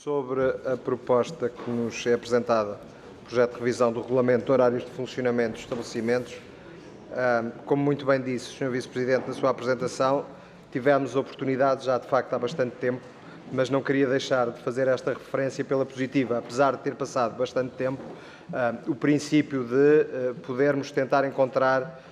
Sobre a proposta que nos é apresentada, projeto de revisão do Regulamento de Horários de Funcionamento dos Estabelecimentos, como muito bem disse o Sr. Vice-Presidente na sua apresentação, tivemos oportunidade já de facto há bastante tempo, mas não queria deixar de fazer esta referência pela positiva, apesar de ter passado bastante tempo, o princípio de podermos tentar encontrar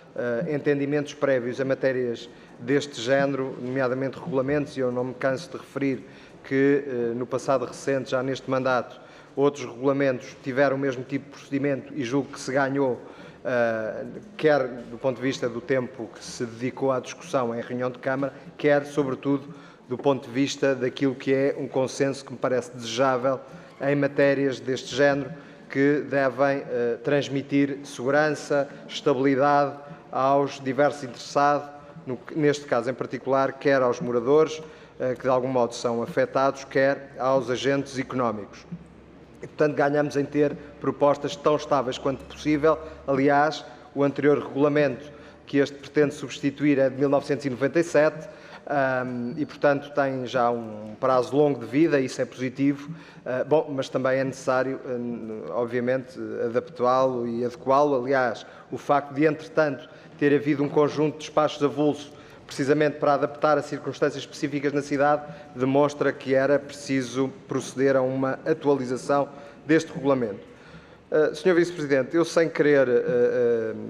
entendimentos prévios em matérias deste género, nomeadamente regulamentos, e eu não me canso de referir que no passado recente, já neste mandato, outros regulamentos tiveram o mesmo tipo de procedimento e julgo que se ganhou, quer do ponto de vista do tempo que se dedicou à discussão em reunião de Câmara, quer, sobretudo, do ponto de vista daquilo que é um consenso que me parece desejável em matérias deste género, que devem transmitir segurança, estabilidade aos diversos interessados, neste caso em particular, quer aos moradores, que de algum modo são afetados, quer aos agentes económicos. E, portanto, ganhamos em ter propostas tão estáveis quanto possível. Aliás, o anterior regulamento que este pretende substituir é de 1997 e, portanto, tem já um prazo longo de vida, isso é positivo, mas também é necessário, obviamente, adaptá-lo e adequá-lo. Aliás, o facto de, entretanto, ter havido um conjunto de despachos avulsos precisamente para adaptar a circunstâncias específicas na cidade, demonstra que era preciso proceder a uma atualização deste regulamento. Sr. Vice-Presidente, eu sem querer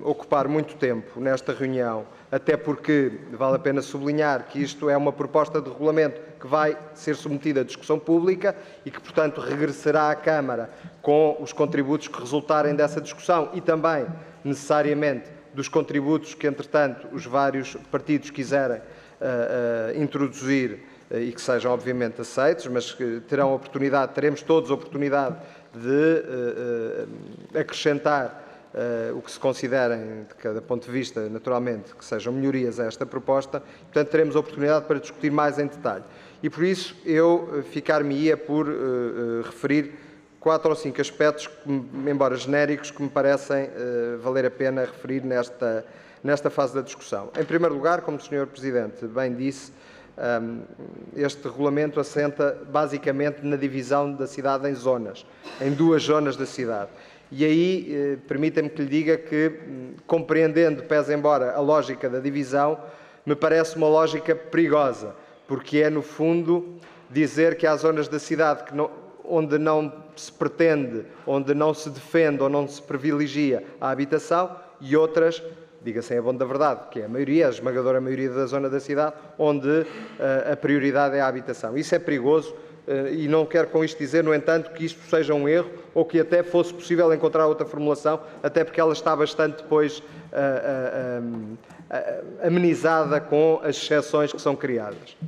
ocupar muito tempo nesta reunião, até porque vale a pena sublinhar que isto é uma proposta de regulamento que vai ser submetida à discussão pública e que, portanto, regressará à Câmara com os contributos que resultarem dessa discussão e também, necessariamente, dos contributos que, entretanto, os vários partidos quiserem introduzir e que sejam, obviamente, aceitos, mas que teremos todos a oportunidade de acrescentar o que se considerem, de cada ponto de vista, naturalmente, que sejam melhorias a esta proposta. Portanto, teremos a oportunidade para discutir mais em detalhe. E, por isso, eu ficar-me-ia por referir 4 ou 5 aspectos, embora genéricos, que me parecem valer a pena referir nesta fase da discussão. Em primeiro lugar, como o Sr. Presidente bem disse, este regulamento assenta basicamente na divisão da cidade em zonas, em 2 zonas da cidade. E aí, permita-me que lhe diga que, compreendendo, pese embora, a lógica da divisão, me parece uma lógica perigosa, porque é, no fundo, dizer que há zonas da cidade onde não se pretende, onde não se defende ou não se privilegia a habitação e outras, diga-se em abono da verdade, que é a maioria, a esmagadora maioria da zona da cidade, onde a prioridade é a habitação. Isso é perigoso e não quero com isto dizer, no entanto, que isto seja um erro ou que até fosse possível encontrar outra formulação, até porque ela está bastante depois amenizada com as exceções que são criadas.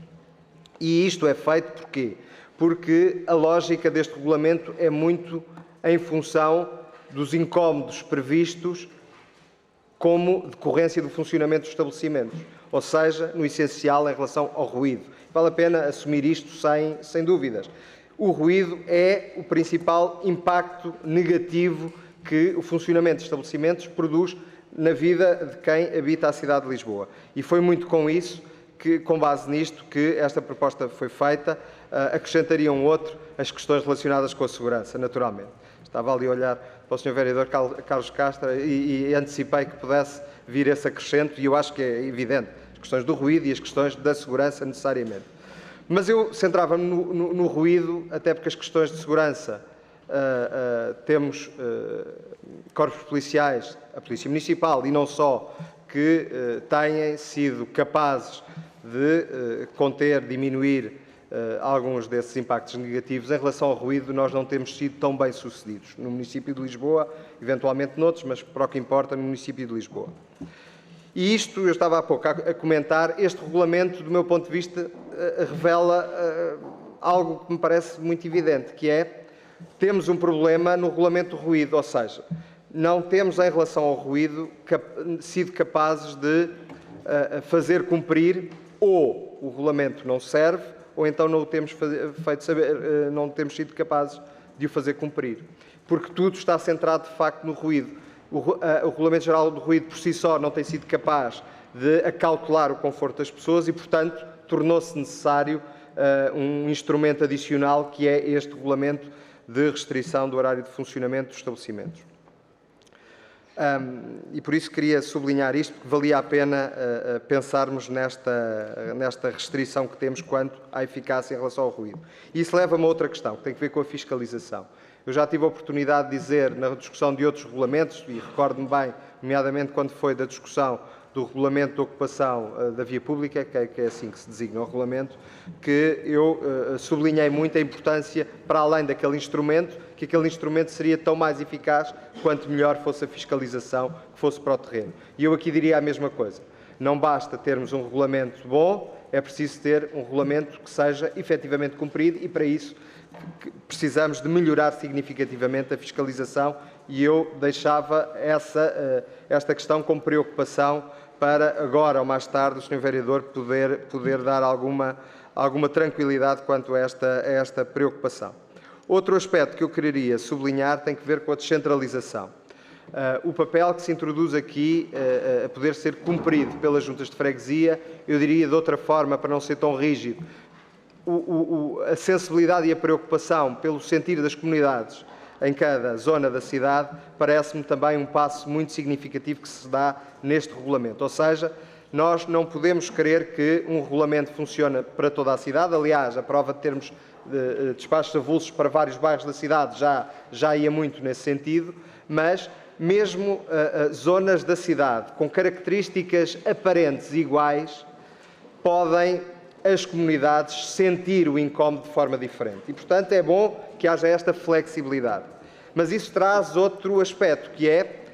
E isto é feito porquê? Porque a lógica deste regulamento é muito em função dos incómodos previstos como decorrência do funcionamento dos estabelecimentos, ou seja, no essencial em relação ao ruído. Vale a pena assumir isto sem dúvidas. O ruído é o principal impacto negativo que o funcionamento de estabelecimentos produz na vida de quem habita a cidade de Lisboa. E foi muito com base nisto, que esta proposta foi feita. Acrescentaria um outro, as questões relacionadas com a segurança, naturalmente. Estava ali a olhar para o Sr. Vereador Carlos Castro e antecipei que pudesse vir esse acrescento, e eu acho que é evidente, as questões do ruído e as questões da segurança, necessariamente. Mas eu centrava-me no ruído, até porque as questões de segurança, temos corpos policiais, a Polícia Municipal e não só, que têm sido capazes de conter, diminuir alguns desses impactos negativos. Em relação ao ruído, nós não temos sido tão bem sucedidos no município de Lisboa, eventualmente noutros, mas para o que importa, no município de Lisboa. E isto, eu estava há pouco a comentar, este regulamento, do meu ponto de vista, revela algo que me parece muito evidente, que é, temos um problema no regulamento do ruído, ou seja, não temos, em relação ao ruído, sido capazes de fazer cumprir, ou o regulamento não serve, ou então não o temos feito saber, não temos sido capazes de o fazer cumprir. Porque tudo está centrado, de facto, no ruído. O Regulamento Geral do Ruído, por si só, não tem sido capaz de acautelar o conforto das pessoas e, portanto, tornou-se necessário um instrumento adicional que é este regulamento de restrição do horário de funcionamento dos estabelecimentos. E por isso queria sublinhar isto, porque valia a pena pensarmos nesta restrição que temos quanto à eficácia em relação ao ruído. E isso leva-me a outra questão, que tem a ver com a fiscalização. Eu já tive a oportunidade de dizer, na discussão de outros regulamentos, e recordo-me bem, nomeadamente quando foi da discussão do regulamento de ocupação da via pública, que é assim que se designa o regulamento, que eu sublinhei muito a importância, para além daquele instrumento, que aquele instrumento seria tão mais eficaz quanto melhor fosse a fiscalização que fosse para o terreno. E eu aqui diria a mesma coisa. Não basta termos um regulamento bom, é preciso ter um regulamento que seja efetivamente cumprido e, para isso, precisamos de melhorar significativamente a fiscalização e eu deixava esta questão como preocupação para agora ou mais tarde o Sr. Vereador poder dar alguma tranquilidade quanto a esta preocupação. Outro aspecto que eu quereria sublinhar tem que ver com a descentralização. O papel que se introduz aqui a poder ser cumprido pelas juntas de freguesia, eu diria de outra forma, para não ser tão rígido, a sensibilidade e a preocupação pelo sentir das comunidades em cada zona da cidade parece-me também um passo muito significativo que se dá neste regulamento. Ou seja, nós não podemos querer que um regulamento funcione para toda a cidade. Aliás, a prova de termos despachos avulsos para vários bairros da cidade já ia muito nesse sentido, mas mesmo zonas da cidade com características aparentes iguais podem as comunidades sentir o incómodo de forma diferente. E, portanto, é bom que haja esta flexibilidade. Mas isso traz outro aspecto, que é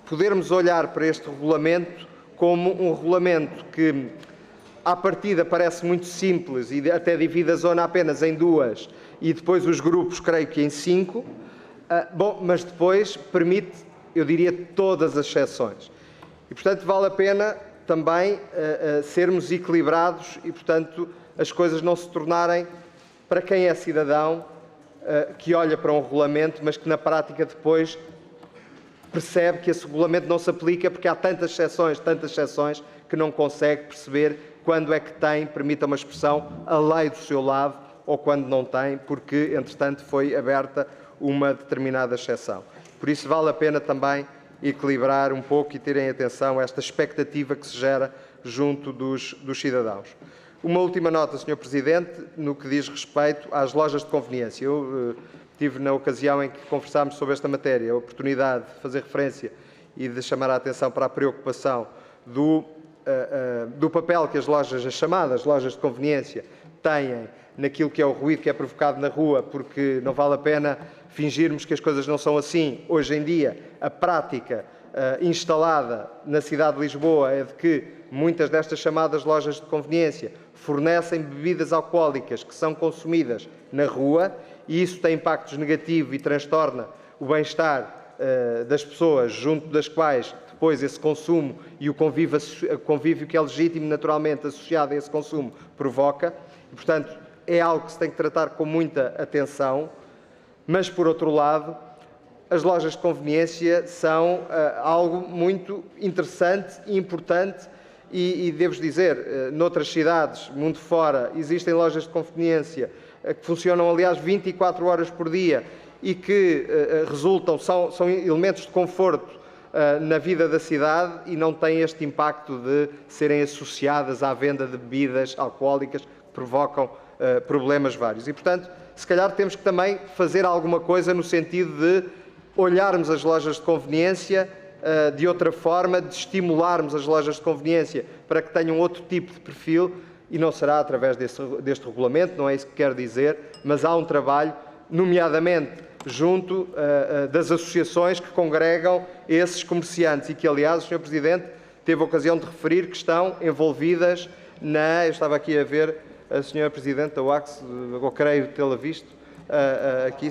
podermos olhar para este regulamento como um regulamento que, à partida, parece muito simples e até divide a zona apenas em duas e depois os grupos, creio que em 5, mas depois permite, eu diria, todas as exceções. E, portanto, vale a pena também sermos equilibrados e, portanto, as coisas não se tornarem, para quem é cidadão, que olha para um regulamento, mas que na prática depois percebe que esse regulamento não se aplica porque há tantas exceções, que não consegue perceber quando é que tem, permita uma expressão, a lei do seu lado ou quando não tem, porque, entretanto, foi aberta uma determinada exceção. Por isso, vale a pena também equilibrar um pouco e terem atenção a esta expectativa que se gera junto dos cidadãos. Uma última nota, Sr. Presidente, no que diz respeito às lojas de conveniência. Eu tive, na ocasião em que conversámos sobre esta matéria, a oportunidade de fazer referência e de chamar a atenção para a preocupação do papel que as chamadas lojas de conveniência têm naquilo que é o ruído que é provocado na rua, porque não vale a pena fingirmos que as coisas não são assim. Hoje em dia, a prática instalada na cidade de Lisboa é de que muitas destas chamadas lojas de conveniência fornecem bebidas alcoólicas que são consumidas na rua e isso tem impactos negativos e transtorna o bem-estar das pessoas, junto das quais depois esse consumo e o convívio que é legítimo naturalmente associado a esse consumo provoca. E, portanto, é algo que se tem que tratar com muita atenção, mas, por outro lado, as lojas de conveniência são algo muito interessante e importante e devo dizer, noutras cidades, mundo fora, existem lojas de conveniência que funcionam, aliás, 24 horas por dia e que são elementos de conforto na vida da cidade e não têm este impacto de serem associadas à venda de bebidas alcoólicas que provocam problemas vários. E, portanto, se calhar temos que também fazer alguma coisa no sentido de olharmos as lojas de conveniência de outra forma, de estimularmos as lojas de conveniência para que tenham outro tipo de perfil e não será através deste regulamento, não é isso que quero dizer, mas há um trabalho, nomeadamente junto das associações que congregam esses comerciantes e que, aliás, o Sr. Presidente teve a ocasião de referir que estão envolvidas eu estava aqui a ver a Sra. Presidente da UACS, eu creio tê-la visto, aqui,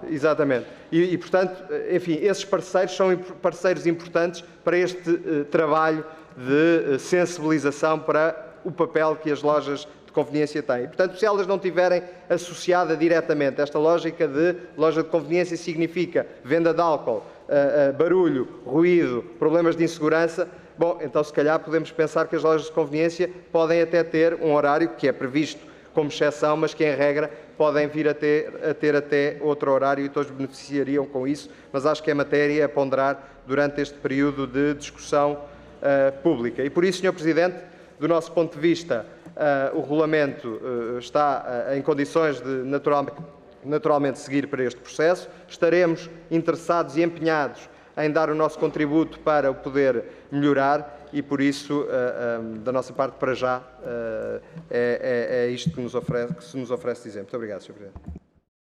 exatamente. E, portanto, enfim, esses parceiros são parceiros importantes para este trabalho de sensibilização para o papel que as lojas de conveniência têm. Portanto, se elas não tiverem associada diretamente, esta lógica de loja de conveniência significa venda de álcool, barulho, ruído, problemas de insegurança, bom, então se calhar podemos pensar que as lojas de conveniência podem até ter um horário que é previsto como exceção, mas que, em regra, podem vir a ter até outro horário e todos beneficiariam com isso, mas acho que é matéria a ponderar durante este período de discussão pública. E por isso, Sr. Presidente, do nosso ponto de vista, o regulamento está em condições de naturalmente seguir para este processo. Estaremos interessados e empenhados em dar o nosso contributo para o poder melhorar e, por isso, da nossa parte, para já, é isto que se nos oferece dizer. Muito obrigado, Sr. Presidente.